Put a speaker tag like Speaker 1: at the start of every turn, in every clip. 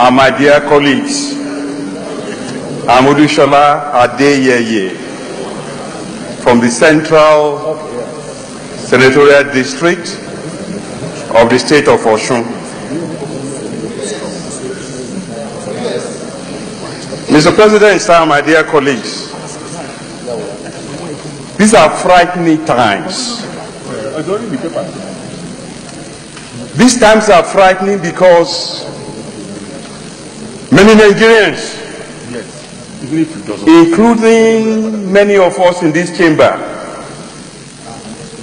Speaker 1: and my dear colleagues, I'm Adeyeye from the Central Senatorial District of the state of Osun. Mr. President, sir, my dear colleagues, these are frightening times. These times are frightening because many Nigerians, including many of us in this chamber,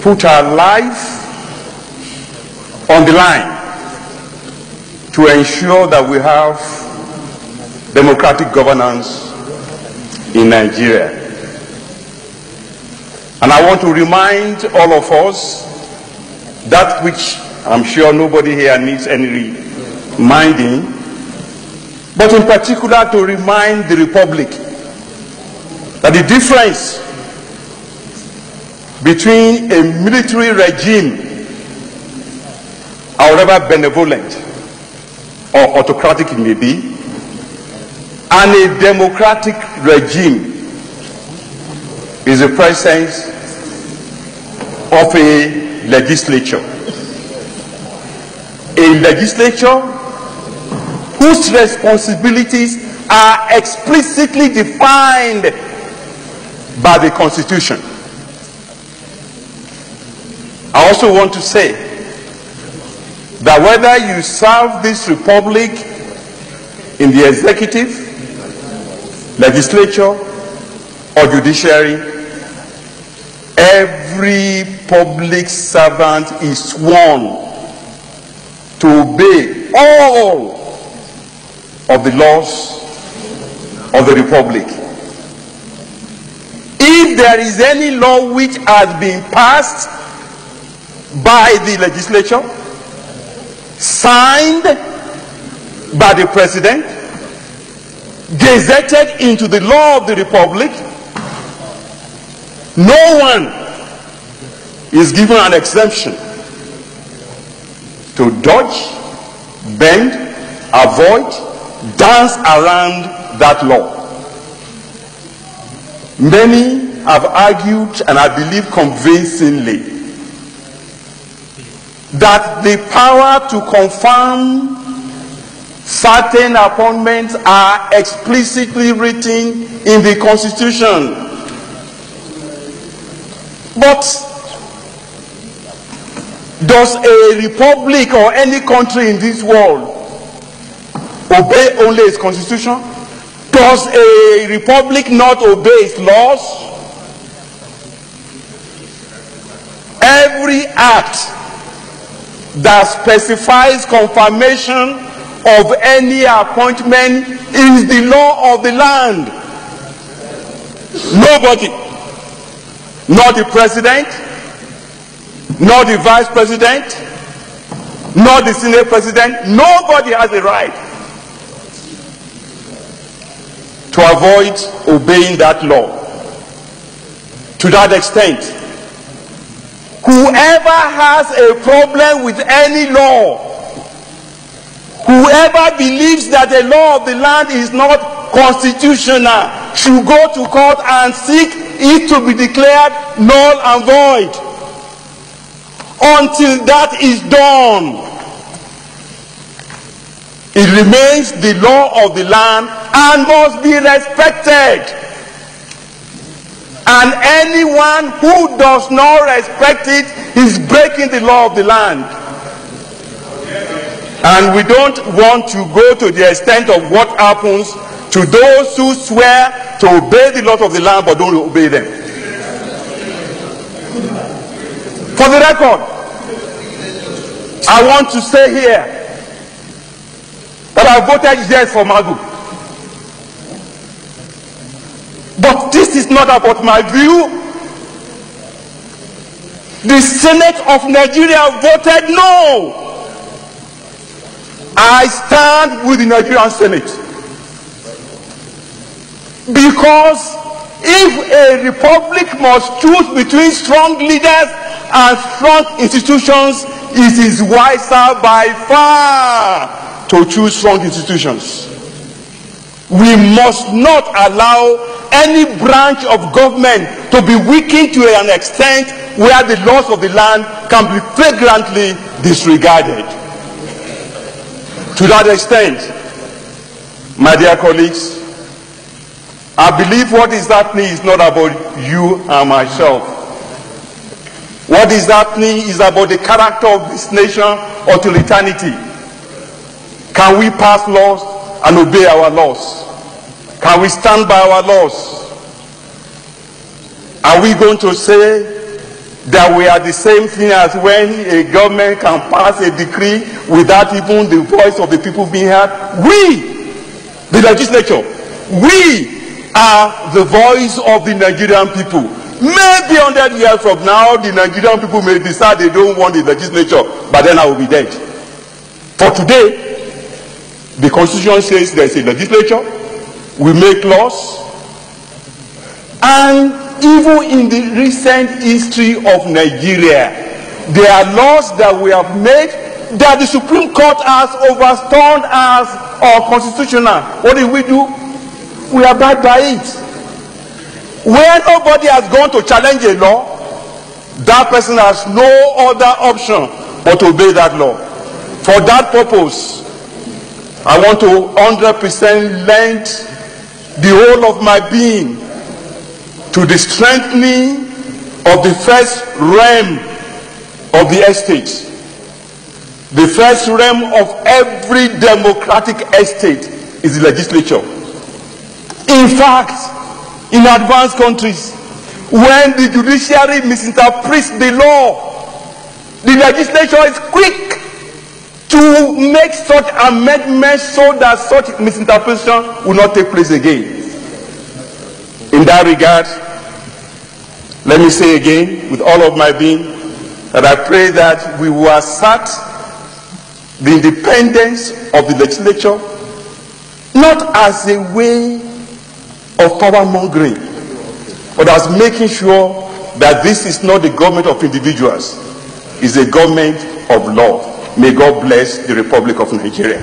Speaker 1: put our life on the line to ensure that we have democratic governance in Nigeria. And I want to remind all of us that which I'm sure nobody here needs any reminding, but in particular to remind the Republic that the difference between a military regime, however benevolent or autocratic it may be, and a democratic regime is the presence of a legislature. A legislature whose responsibilities are explicitly defined by the Constitution. I also want to say that whether you serve this republic in the executive, legislature, or judiciary, every public servant is sworn to obey all of the laws of the Republic. If there is any law which has been passed by the legislature, signed by the President, gazetted into the law of the Republic, no one is given an exemption to dodge, bend, avoid, dance around that law. Many have argued, and I believe convincingly, that the power to confirm certain appointments are explicitly written in the Constitution. But does a republic or any country in this world obey only its Constitution? Does a republic not obey its laws? Every act that specifies confirmation of any appointment is the law of the land. Nobody, not the President, nor the Vice President, nor the Senate President, nobody has the right to avoid obeying that law. To that extent, whoever has a problem with any law, whoever believes that the law of the land is not constitutional, should go to court and seek it to be declared null and void. Until that is done, it remains the law of the land and must be respected. And anyone who does not respect it is breaking the law of the land. And we don't want to go to the extent of what happens to those who swear to obey the laws of the land but don't obey them. For the record, I want to say here that I voted yes for Magu. But this is not about my view. The Senate of Nigeria voted no. I stand with the Nigerian Senate. Because if a republic must choose between strong leaders and strong institutions, it is wiser by far to choose strong institutions. We must not allow any branch of government to be weakened to an extent where the laws of the land can be flagrantly disregarded. To that extent, my dear colleagues, I believe what is happening is not about you and myself. What is happening is about the character of this nation until eternity. Can we pass laws and obey our laws? Can we stand by our laws? Are we going to say that we are the same thing as when a government can pass a decree without even the voice of the people being heard? We, the legislature, we are the voice of the Nigerian people. Maybe 100 years from now, the Nigerian people may decide they don't want the legislature, but then I will be dead. For today, the Constitution says there is a legislature, we make laws, and even in the recent history of Nigeria, there are laws that we have made that the Supreme Court has overturned as unconstitutional. What did we do? We abide by it. Where nobody has gone to challenge a law, that person has no other option but to obey that law. For that purpose, I want to 100% lend the whole of my being to the strengthening of the first realm of the estate. The first realm of every democratic estate is the legislature. In fact, in advanced countries, when the judiciary misinterprets the law, the legislature is quick to make such amendments so that such misinterpretation will not take place again. In that regard, let me say again, with all of my being, that I pray that we will assert the independence of the legislature, not as a way of power mongering, but as making sure that this is not the government of individuals, it's a government of law. May God bless the Republic of Nigeria.